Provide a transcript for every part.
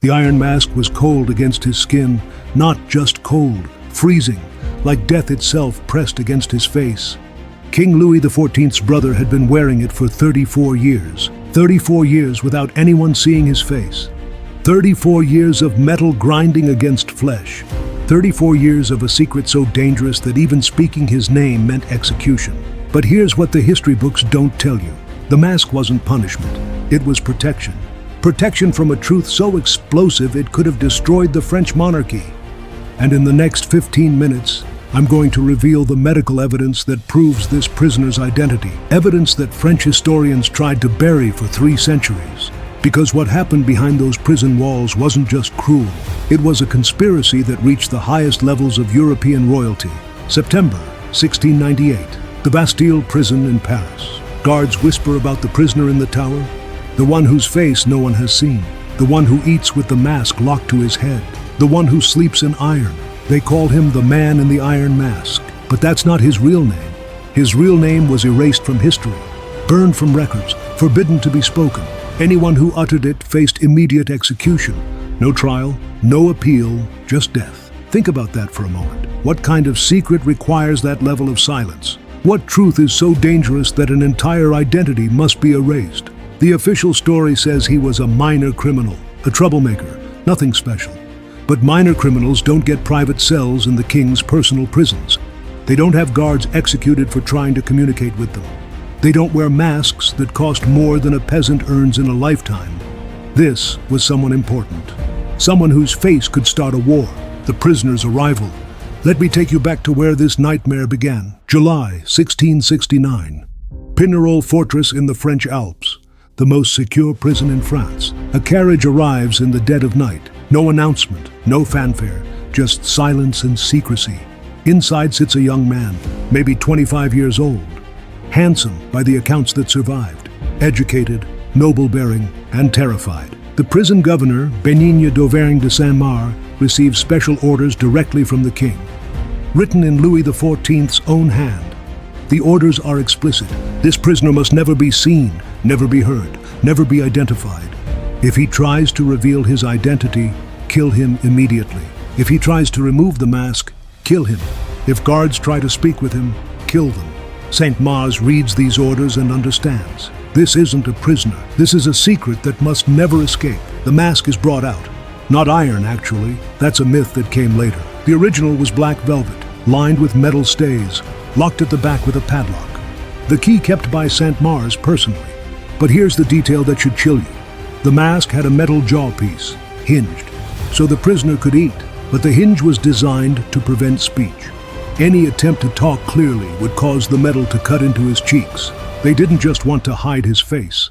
The iron mask was cold against his skin, not just cold, freezing, like death itself pressed against his face. King Louis XIV's brother had been wearing it for 34 years. 34 years without anyone seeing his face. 34 years of metal grinding against flesh. 34 years of a secret so dangerous that even speaking his name meant execution. But here's what the history books don't tell you. The mask wasn't punishment. It was protection. Protection from a truth so explosive it could have destroyed the French monarchy. And in the next 15 minutes, I'm going to reveal the medical evidence that proves this prisoner's identity. Evidence that French historians tried to bury for 3 centuries. Because what happened behind those prison walls wasn't just cruel. It was a conspiracy that reached the highest levels of European royalty. September 1698, the Bastille prison in Paris. Guards whisper about the prisoner in the tower, the one whose face no one has seen, the one who eats with the mask locked to his head, the one who sleeps in iron. They called him the man in the iron mask, but that's not his real name. His real name was erased from history, burned from records, forbidden to be spoken. Anyone who uttered it faced immediate execution. No trial, no appeal, just death. Think about that for a moment. What kind of secret requires that level of silence? What truth is so dangerous that an entire identity must be erased? The official story says he was a minor criminal, a troublemaker, nothing special. But minor criminals don't get private cells in the king's personal prisons. They don't have guards executed for trying to communicate with them. They don't wear masks that cost more than a peasant earns in a lifetime. This was someone important. Someone whose face could start a war. The prisoner's arrival. Let me take you back to where this nightmare began. July 1669. Pignerol Fortress in the French Alps. The most secure prison in France. A carriage arrives in the dead of night. No announcement, no fanfare, just silence and secrecy. Inside sits a young man, maybe 25 years old. Handsome by the accounts that survived. Educated, noble-bearing, and terrified. The prison governor, Benigne d'Auvergne de Saint-Mars, receives special orders directly from the king. Written in Louis XIV's own hand. The orders are explicit. This prisoner must never be seen, never be heard, never be identified. If he tries to reveal his identity, kill him immediately. If he tries to remove the mask, kill him. If guards try to speak with him, kill them. Saint-Mars reads these orders and understands. This isn't a prisoner. This is a secret that must never escape. The mask is brought out. Not iron, actually. That's a myth that came later. The original was black velvet, lined with metal stays, locked at the back with a padlock. The key kept by Saint-Mars personally. But here's the detail that should chill you. The mask had a metal jaw piece, hinged, so the prisoner could eat, but the hinge was designed to prevent speech. Any attempt to talk clearly would cause the metal to cut into his cheeks. They didn't just want to hide his face.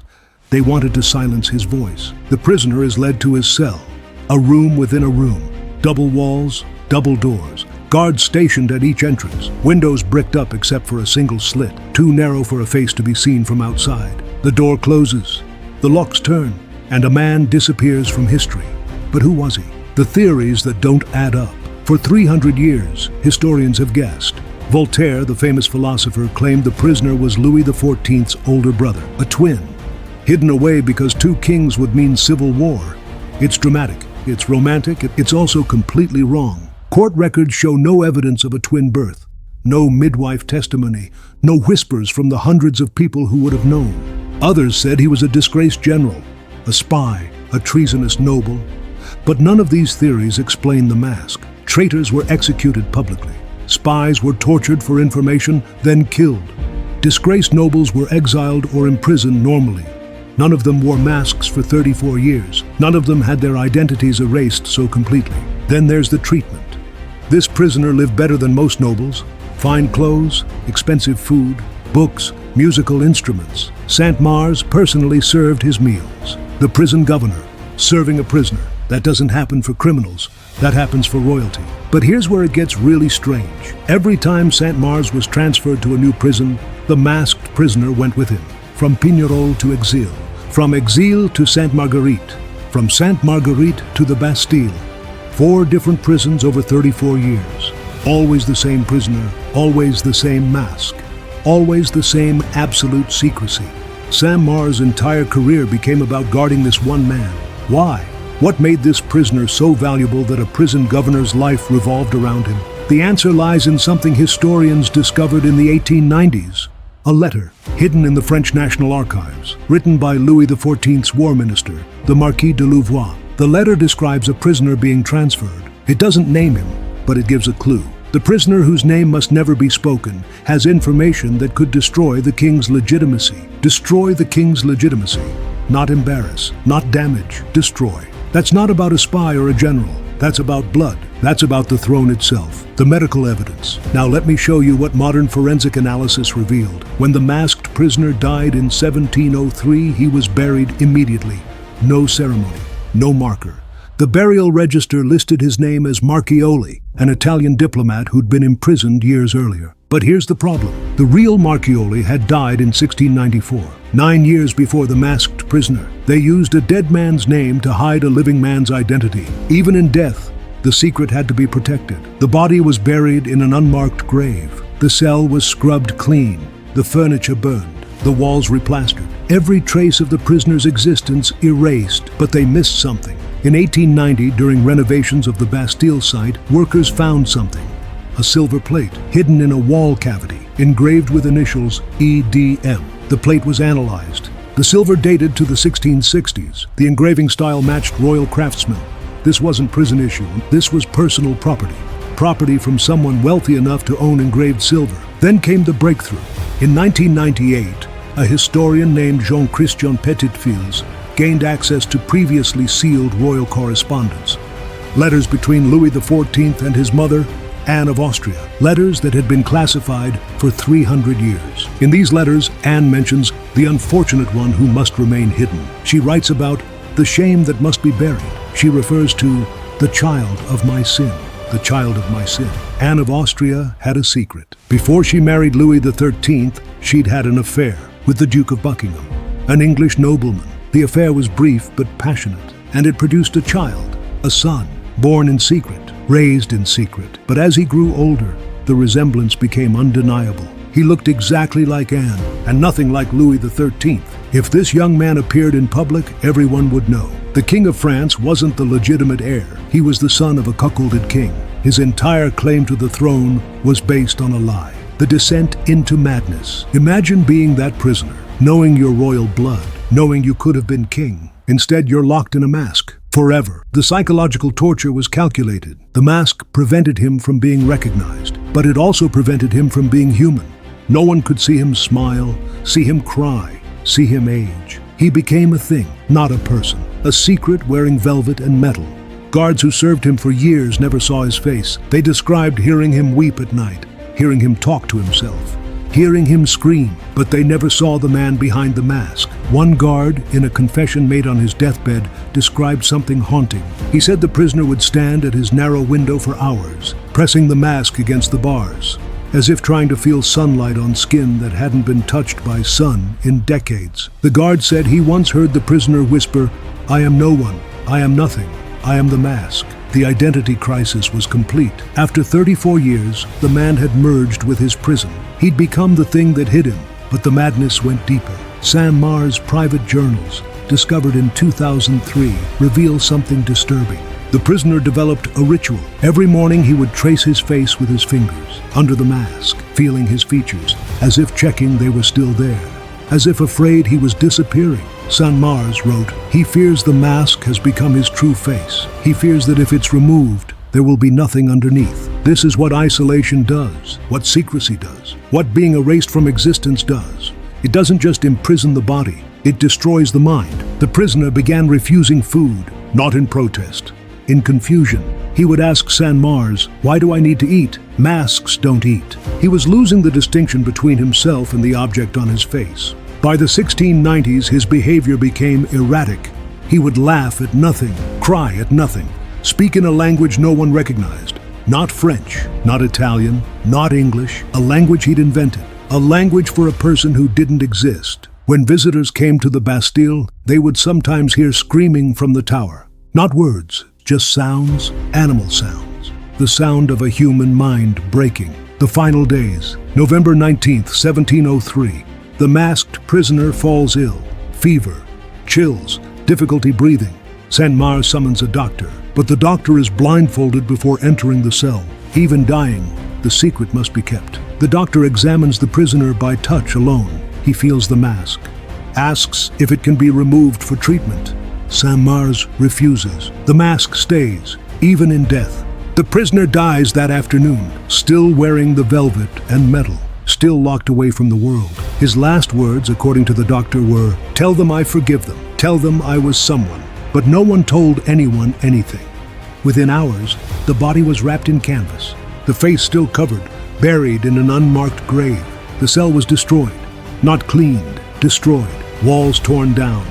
They wanted to silence his voice. The prisoner is led to his cell, a room within a room, double walls, double doors, guards stationed at each entrance, windows bricked up except for a single slit, too narrow for a face to be seen from outside. The door closes, the locks turn, and a man disappears from history. But who was he? The theories that don't add up. For 300 years, historians have guessed. Voltaire, the famous philosopher, claimed the prisoner was Louis XIV's older brother, a twin. Hidden away because 2 kings would mean civil war. It's dramatic, it's romantic, it's also completely wrong. Court records show no evidence of a twin birth. No midwife testimony, no whispers from the hundreds of people who would have known. Others said he was a disgraced general, a spy, a treasonous noble. But none of these theories explain the mask. Traitors were executed publicly. Spies were tortured for information, then killed. Disgraced nobles were exiled or imprisoned normally. None of them wore masks for 34 years. None of them had their identities erased so completely. Then there's the treatment. This prisoner lived better than most nobles. Fine clothes, expensive food, books, musical instruments. Saint-Mars personally served his meals. The prison governor, serving a prisoner. That doesn't happen for criminals. That happens for royalty. But here's where it gets really strange. Every time Saint-Mars was transferred to a new prison, the masked prisoner went with him. From Pignerol to Exil. From Exil to Sainte-Marguerite. From Sainte-Marguerite to the Bastille. 4 different prisons over 34 years. Always the same prisoner, always the same mask. Always the same absolute secrecy. Saint-Mars' entire career became about guarding this one man. Why? What made this prisoner so valuable that a prison governor's life revolved around him? The answer lies in something historians discovered in the 1890s. A letter, hidden in the French National Archives, written by Louis XIV's war minister, the Marquis de Louvois. The letter describes a prisoner being transferred. It doesn't name him, but it gives a clue. The prisoner, whose name must never be spoken, has information that could destroy the king's legitimacy. Destroy the king's legitimacy. Not embarrass, not damage, destroy. That's not about a spy or a general. That's about blood. That's about the throne itself, the medical evidence. Now let me show you what modern forensic analysis revealed. When the masked prisoner died in 1703, he was buried immediately. No ceremony, no marker. The burial register listed his name as Marchioli, an Italian diplomat who'd been imprisoned years earlier. But here's the problem. The real Marchioli had died in 1694, 9 years before the masked prisoner. They used a dead man's name to hide a living man's identity. Even in death, the secret had to be protected. The body was buried in an unmarked grave. The cell was scrubbed clean, the furniture burned, the walls replastered. Every trace of the prisoner's existence erased, but they missed something. In 1890, during renovations of the Bastille site, workers found something. A silver plate, hidden in a wall cavity, engraved with initials EDM. The plate was analyzed. The silver dated to the 1660s. The engraving style matched royal craftsmen. This wasn't prison issue. This was personal property. Property from someone wealthy enough to own engraved silver. Then came the breakthrough. In 1998, a historian named Jean-Christian Petitfils gained access to previously sealed royal correspondence. Letters between Louis XIV and his mother, Anne of Austria. Letters that had been classified for 300 years. In these letters, Anne mentions the unfortunate one who must remain hidden. She writes about the shame that must be buried. She refers to the child of my sin. The child of my sin. Anne of Austria had a secret. Before she married Louis XIII, she'd had an affair with the Duke of Buckingham, an English nobleman. The affair was brief but passionate, and it produced a child, a son, born in secret, raised in secret. But as he grew older, the resemblance became undeniable. He looked exactly like Anne, and nothing like Louis XIII. If this young man appeared in public, everyone would know. The King of France wasn't the legitimate heir. He was the son of a cuckolded king. His entire claim to the throne was based on a lie. The descent into madness. Imagine being that prisoner, knowing your royal blood, knowing you could have been king. Instead, you're locked in a mask. Forever. The psychological torture was calculated. The mask prevented him from being recognized, but it also prevented him from being human. No one could see him smile, see him cry, see him age. He became a thing, not a person. A secret wearing velvet and metal. Guards who served him for years never saw his face. They described hearing him weep at night, hearing him talk to himself, hearing him scream, but they never saw the man behind the mask. One guard, in a confession made on his deathbed, described something haunting. He said the prisoner would stand at his narrow window for hours, pressing the mask against the bars, as if trying to feel sunlight on skin that hadn't been touched by sun in decades. The guard said he once heard the prisoner whisper, "I am no one, I am nothing, I am the mask." The identity crisis was complete. After 34 years, the man had merged with his prison. He'd become the thing that hid him, but the madness went deeper. Saint-Mar's private journals, discovered in 2003, reveal something disturbing. The prisoner developed a ritual. Every morning he would trace his face with his fingers, under the mask, feeling his features, as if checking they were still there, as if afraid he was disappearing. Saint-Mars wrote, "He fears the mask has become his true face. He fears that if it's removed, there will be nothing underneath." This is what isolation does, what secrecy does, what being erased from existence does. It doesn't just imprison the body, it destroys the mind. The prisoner began refusing food, not in protest, in confusion. He would ask Saint-Mars, "Why do I need to eat? Masks don't eat." He was losing the distinction between himself and the object on his face. By the 1690s, his behavior became erratic. He would laugh at nothing, cry at nothing, speak in a language no one recognized. Not French, not Italian, not English, a language he'd invented, a language for a person who didn't exist. When visitors came to the Bastille, they would sometimes hear screaming from the tower. Not words, just sounds, animal sounds. The sound of a human mind breaking. The final days, November 19th, 1703. The masked prisoner falls ill. Fever, chills, difficulty breathing. Saint-Mars summons a doctor, but the doctor is blindfolded before entering the cell. Even dying, the secret must be kept. The doctor examines the prisoner by touch alone. He feels the mask, asks if it can be removed for treatment. Saint-Mars refuses. The mask stays, even in death. The prisoner dies that afternoon, still wearing the velvet and metal, still locked away from the world. His last words, according to the doctor, were, "Tell them I forgive them. Tell them I was someone." But no one told anyone anything. Within hours, the body was wrapped in canvas, the face still covered, buried in an unmarked grave. The cell was destroyed. Not cleaned, destroyed. Walls torn down.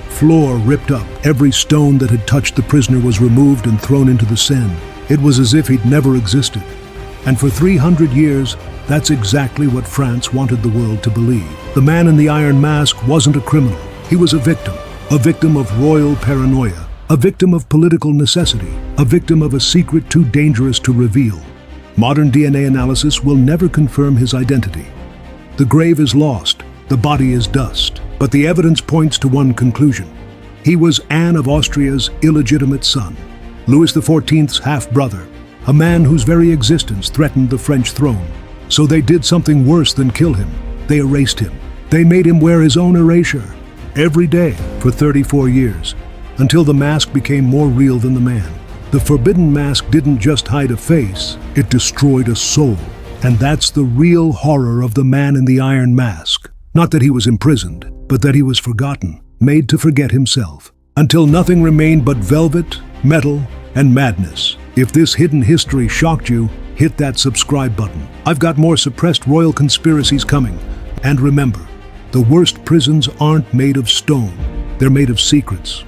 Floor ripped up. Every stone that had touched the prisoner was removed and thrown into the Seine. It was as if he'd never existed. And for 300 years, that's exactly what France wanted the world to believe. The man in the iron mask wasn't a criminal. He was a victim of royal paranoia, a victim of political necessity, a victim of a secret too dangerous to reveal. Modern DNA analysis will never confirm his identity. The grave is lost, the body is dust, but the evidence points to one conclusion. He was Anne of Austria's illegitimate son, Louis XIV's half-brother, a man whose very existence threatened the French throne. So they did something worse than kill him. They erased him. They made him wear his own erasure every day for 34 years, until the mask became more real than the man. The forbidden mask didn't just hide a face, it destroyed a soul. And that's the real horror of the man in the iron mask. Not that he was imprisoned, but that he was forgotten, made to forget himself, until nothing remained but velvet, metal, and madness. If this hidden history shocked you, hit that subscribe button. I've got more suppressed royal conspiracies coming. And remember, the worst prisons aren't made of stone, they're made of secrets.